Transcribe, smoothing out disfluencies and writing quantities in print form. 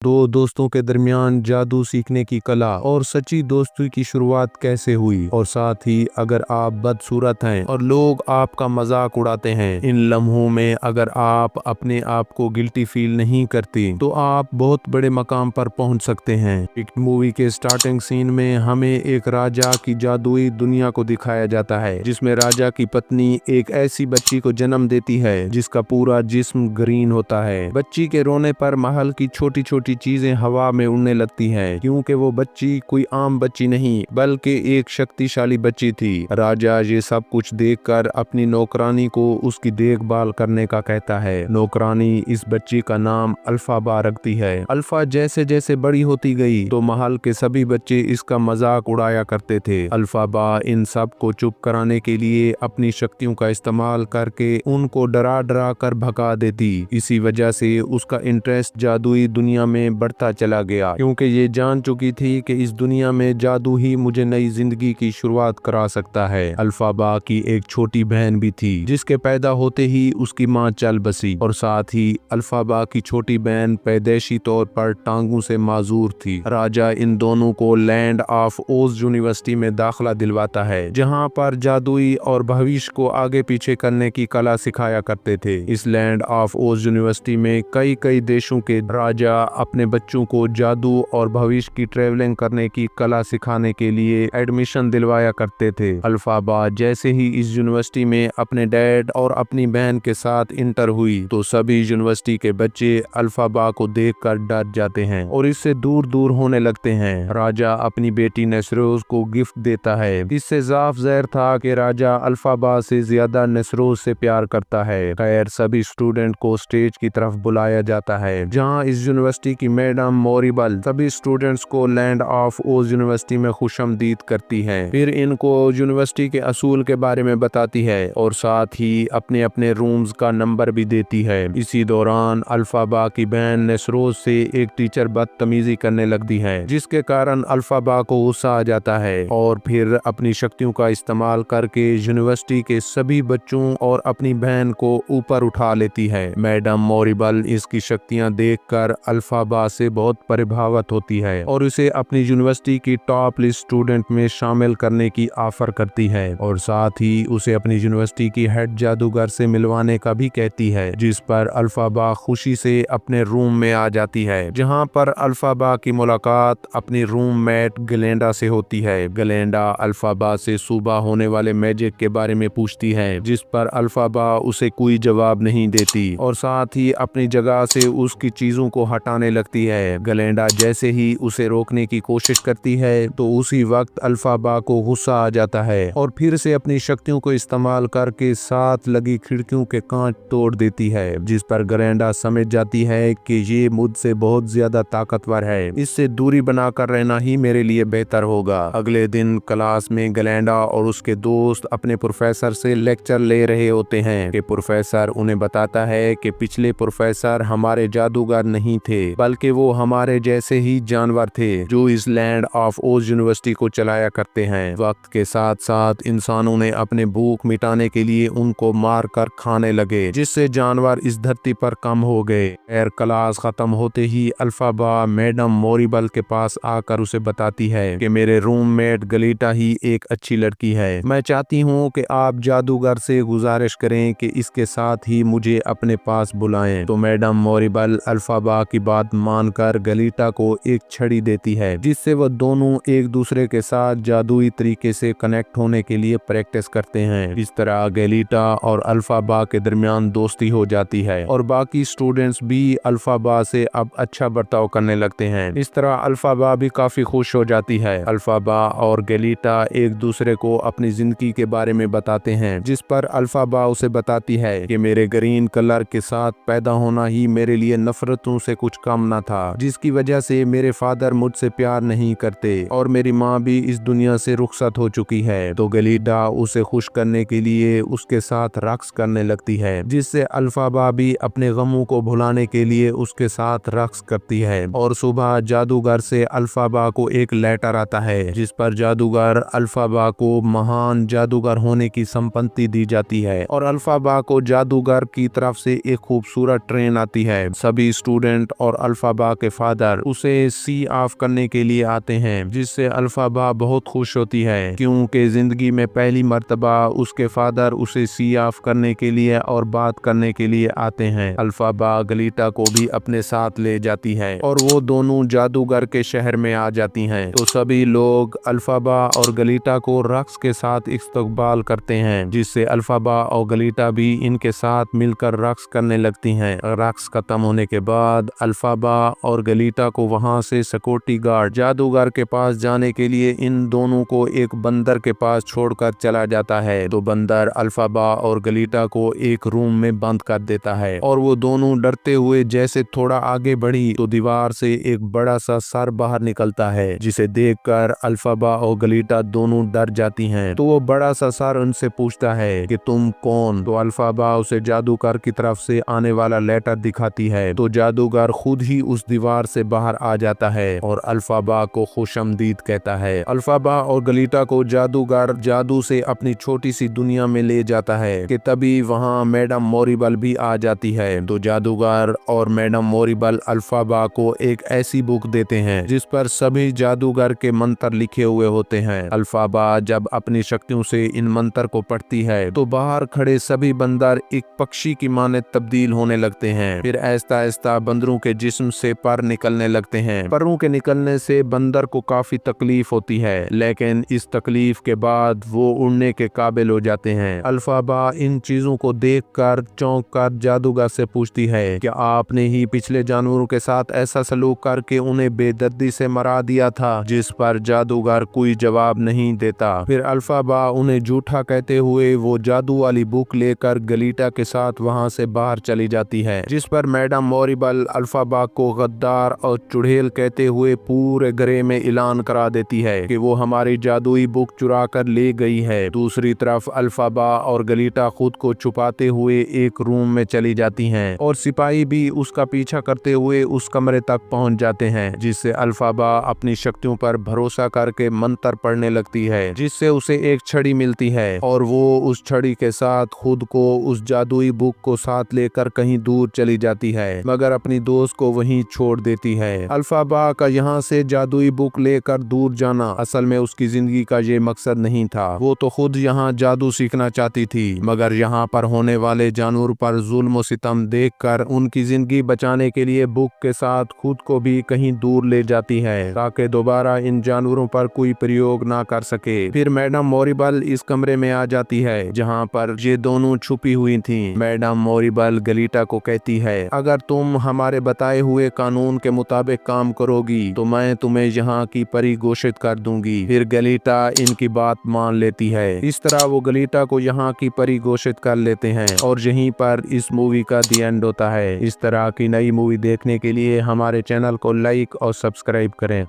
दो दोस्तों के दरमियान जादू सीखने की कला और सच्ची दोस्ती की शुरुआत कैसे हुई। और साथ ही अगर आप बदसूरत हैं और लोग आपका मजाक उड़ाते हैं, इन लम्हों में अगर आप अपने आप को गिल्टी फील नहीं करती तो आप बहुत बड़े मकाम पर पहुंच सकते हैं। एक मूवी के स्टार्टिंग सीन में हमें एक राजा की जादुई दुनिया को दिखाया जाता है, जिसमें राजा की पत्नी एक ऐसी बच्ची को जन्म देती है जिसका पूरा जिस्म ग्रीन होता है। बच्ची के रोने पर महल की छोटी छोटी चीजें हवा में उड़ने लगती हैं, क्योंकि वो बच्ची कोई आम बच्ची नहीं बल्कि एक शक्तिशाली बच्ची थी। राजा ये सब कुछ देखकर अपनी नौकरानी को उसकी देखभाल करने का कहता है। नौकरानी इस बच्ची का नाम अल्फाबा रखती है। अल्फा जैसे जैसे बड़ी होती गई तो महल के सभी बच्चे इसका मजाक उड़ाया करते थे। अल्फाबा इन सब को चुप कराने के लिए अपनी शक्तियों का इस्तेमाल करके उनको डरा डरा कर भगा देती। इसी वजह से उसका इंटरेस्ट जादुई दुनिया में बढ़ता चला गया, क्योंकि ये जान चुकी थी कि इस दुनिया में जादू ही मुझे नई जिंदगी की शुरुआत करा सकता है। अल्फाबा की एक छोटी बहन भी थी, जिसके पैदा होते ही उसकी मां चल बसी, और साथ ही अल्फाबा की छोटी बहन पैदाइशी तौर पर टांगों से माजूर थी। राजा इन दोनों को लैंड ऑफ ओज यूनिवर्सिटी में दाखिला दिलवाता है, जहाँ पर जादुई और भविष्य को आगे पीछे करने की कला सिखाया करते थे। इस लैंड ऑफ ओज यूनिवर्सिटी में कई कई देशों के राजा अपने बच्चों को जादू और भविष्य की ट्रेवलिंग करने की कला सिखाने के लिए एडमिशन दिलवाया करते थे। अल्फाबा जैसे ही इस यूनिवर्सिटी में अपने डैड और अपनी बहन के साथ इंटर हुई तो सभी यूनिवर्सिटी के बच्चे अल्फाबा को देखकर डर जाते हैं और इससे दूर दूर होने लगते हैं। राजा अपनी बेटी नसरोज को गिफ्ट देता है। इससे साफ ज़ाहिर था कि राजा अल्फाबा से ज्यादा नसरोज से प्यार करता है। खैर, सभी स्टूडेंट को स्टेज की तरफ बुलाया जाता है, जहाँ इस यूनिवर्सिटी की मैडम मोरिबल सभी स्टूडेंट्स को लैंड ऑफ ओज यूनिवर्सिटी में खुशामदीद करती है। फिर इनको यूनिवर्सिटी के असूल के बारे में बताती है और साथ ही अपने अपने रूम्स का नंबर भी देती है। इसी दौरान अल्फाबा की बहन नसरोज से एक टीचर बदतमीजी करने लगती है, जिसके कारण अल्फाबा को गुस्सा आ जाता है और फिर अपनी शक्तियों का इस्तेमाल करके यूनिवर्सिटी के सभी बच्चों और अपनी बहन को ऊपर उठा लेती है। मैडम मोरिबल इसकी शक्तियां देखकर अल्फाबा से बहुत प्रभावित होती है और उसे अपनी यूनिवर्सिटी की टॉप लिस्ट स्टूडेंट में शामिल करने की ऑफर करती है और साथ ही उसे अपनी यूनिवर्सिटी की हेड जादूगर से मिलवाने का भी कहती है, जिस पर अल्फाबा खुशी से अपने रूम में आ जाती है, जहां पर अल्फाबा की मुलाकात अपनी रूममेट गलेंडा से होती है। गलेंडा अल्फाबा से सुबह होने वाले मैजिक के बारे में पूछती है, जिस पर अल्फाबा उसे कोई जवाब नहीं देती और साथ ही अपनी जगह से उसकी चीजों को हटाने लगती है। गलेंडा जैसे ही उसे रोकने की कोशिश करती है तो उसी वक्त अल्फाबा को गुस्सा आ जाता है और फिर से अपनी शक्तियों को इस्तेमाल करके साथ लगी खिड़कियों के कांच तोड़ देती है, जिस पर गलेंडा समझ जाती है कि ये मुझसे बहुत ज्यादा ताकतवर है, इससे दूरी बनाकर रहना ही मेरे लिए बेहतर होगा। अगले दिन क्लास में गलेंडा और उसके दोस्त अपने प्रोफेसर से लेक्चर ले रहे होते हैं कि प्रोफेसर उन्हें बताता है कि पिछले प्रोफेसर हमारे जादूगर नहीं थे, बल्कि वो हमारे जैसे ही जानवर थे जो इस लैंड ऑफ ओज यूनिवर्सिटी को चलाया करते हैं। वक्त के साथ साथ इंसानों ने अपने भूख मिटाने के लिए उनको मार कर खाने लगे, जिससे जानवर इस धरती पर कम हो गए। खैर, क्लास खत्म होते ही अल्फाबा मैडम मोरिबल के पास आकर उसे बताती है कि मेरे रूममेट गलीटा ही एक अच्छी लड़की है। मैं चाहती हूँ कि आप जादूगर से गुजारिश करें कि इसके साथ ही मुझे अपने पास बुलाएं। तो मैडम मोरिबल अल्फाबा की बात मानकर गलीटा को एक छड़ी देती है, जिससे वह दोनों एक दूसरे के साथ जादुई तरीके से कनेक्ट होने के लिए प्रैक्टिस करते हैं। इस तरह गलीटा और अल्फाबा के दरमियान दोस्ती हो जाती है और बाकी स्टूडेंट्स भी अल्फाबा से अब अच्छा बर्ताव करने लगते हैं। इस तरह अल्फाबा भी काफी खुश हो जाती है। अल्फाबा और गलीटा एक दूसरे को अपनी जिंदगी के बारे में बताते हैं, जिस पर अल्फाबा उसे बताती है कि मेरे ग्रीन कलर के साथ पैदा होना ही मेरे लिए नफरतों से कुछ कम न था, जिसकी वजह से मेरे फादर मुझसे प्यार नहीं करते और मेरी माँ भी इस दुनिया से रुखसत हो चुकी है। तो गलीडा उसे खुश करने के लिए उसके साथ रक्स करने लगती है, जिससे अल्फाबा भी अपने गमों को भुलाने के लिए उसके साथ रक्स करती है। और सुबह जादूगर से अल्फाबा को एक लेटर आता है, जिस पर जादूगर अल्फाबा को महान जादूगर होने की संपत्ति दी जाती है और अल्फाबा को जादूगर की तरफ से एक खूबसूरत ट्रेन आती है। सभी स्टूडेंट और अल्फाबा के फादर उसे सी ऑफ करने के लिए आते हैं, जिससे अल्फाबा बहुत खुश होती है क्योंकि जिंदगी में पहली मर्तबा उसके फादर उसे सी ऑफ करने के लिए और बात करने के लिए आते हैं। अल्फाबा गलीटा को भी अपने साथ ले जाती है और वो दोनों जादूगर के शहर में आ जाती हैं। तो सभी लोग अल्फाबा और गलीटा को रक्स के साथ इस्तकबाल करते हैं, जिससे अल्फाबा और गलीटा भी इनके साथ मिलकर रक्स करने लगती हैं। रक्स खत्म होने के बाद अल्फाबा और गलीटा को वहां से सिक्योरिटी गार्ड जादूगर के पास जाने के लिए इन दोनों को एक बंदर के पास छोड़कर चला जाता है। तो बंदर अल्फाबा और गलीटा को एक रूम में बंद कर देता है और वो दोनों डरते हुए जैसे थोड़ा आगे बढ़ी तो दीवार से एक बड़ा सा सर बाहर निकलता है, जिसे देखकर अल्फाबा और गलीटा दोनों डर जाती हैं। तो वो बड़ा सा सर उनसे पूछता है कि तुम कौन? तो अल्फाबा उसे जादूगर की तरफ से आने वाला लेटर दिखाती है। तो जादूगर खुद ही उस दीवार से बाहर आ जाता है और अल्फाबा को खुशमदीद कहता है। अल्फाबा और गलीटा को जादूगर जादू से अपनी छोटी सी दुनिया में ले जाता है कि तभी वहाँ मैडम मोरिबल भी आ जाती है। तो जादूगर और मैडम मोरिबल अल्फाबा को एक ऐसी बुक देते हैं जिस पर सभी जादूगर के मंत्र लिखे हुए होते हैं। अल्फाबा जब अपनी शक्तियों से इन मंत्र को पढ़ती है तो बाहर खड़े सभी बंदर एक पक्षी की माने तब्दील होने लगते हैं। फिर आहिस्ता आहिस्ता बंदरों के जिस्म से पर निकलने लगते हैं। परों के निकलने से बंदर को काफी तकलीफ होती है, लेकिन इस तकलीफ के बाद वो उड़ने के काबिल हो जाते हैं। अल्फाबा इन चीजों को देखकर चौंक कर जादूगर से पूछती है कि आपने ही पिछले जानवरों के साथ ऐसा सलूक करके उन्हें बेदर्दी से मरा दिया था? जिस पर जादूगर कोई जवाब नहीं देता। फिर अल्फाबा उन्हें झूठा कहते हुए वो जादू वाली बुक लेकर गलीटा के साथ वहां से बाहर चली जाती है, जिस पर मैडम मोरिबल अल्फाबा को गद्दार और चुड़ैल कहते हुए पूरे घरे में ऐलान करा देती है कि वो हमारी जादुई बुक चुरा कर ले गई है। दूसरी तरफ अल्फाबा और गलीटा खुद को छुपाते हुए एक रूम में चली जाती हैं और सिपाही भी उसका पीछा करते हुए उस कमरे तक पहुंच जाते हैं, जिससे अल्फाबा अपनी शक्तियों पर भरोसा करके मंत्र पढ़ने लगती है, जिससे उसे एक छड़ी मिलती है और वो उस छड़ी के साथ खुद को उस जादुई बुक को साथ लेकर कहीं दूर चली जाती है, मगर अपनी दोस्त को वहीं छोड़ देती है। अल्फाबा का यहाँ से जादुई बुक लेकर दूर जाना असल में उसकी जिंदगी का ये मकसद नहीं था। वो तो खुद यहाँ जादू सीखना चाहती थी, मगर यहाँ पर होने वाले जानवर पर जुल्म और सितम देखकर उनकी जिंदगी बचाने के लिए बुक के साथ खुद को भी कहीं दूर ले जाती है ताकि दोबारा इन जानवरों पर कोई प्रयोग ना कर सके। फिर मैडम मोरिबल इस कमरे में आ जाती है जहाँ पर ये दोनों छुपी हुई थी। मैडम मोरिबल गलीटा को कहती है, अगर तुम हमारे बताए हुए कानून के मुताबिक काम करोगी तो मैं तुम्हें यहाँ की परी घोषित कर दूंगी। फिर गलीटा इनकी बात मान लेती है। इस तरह वो गलीटा को यहाँ की परी घोषित कर लेते हैं और यहीं पर इस मूवी का दी एंड होता है। इस तरह की नई मूवी देखने के लिए हमारे चैनल को लाइक और सब्सक्राइब करें।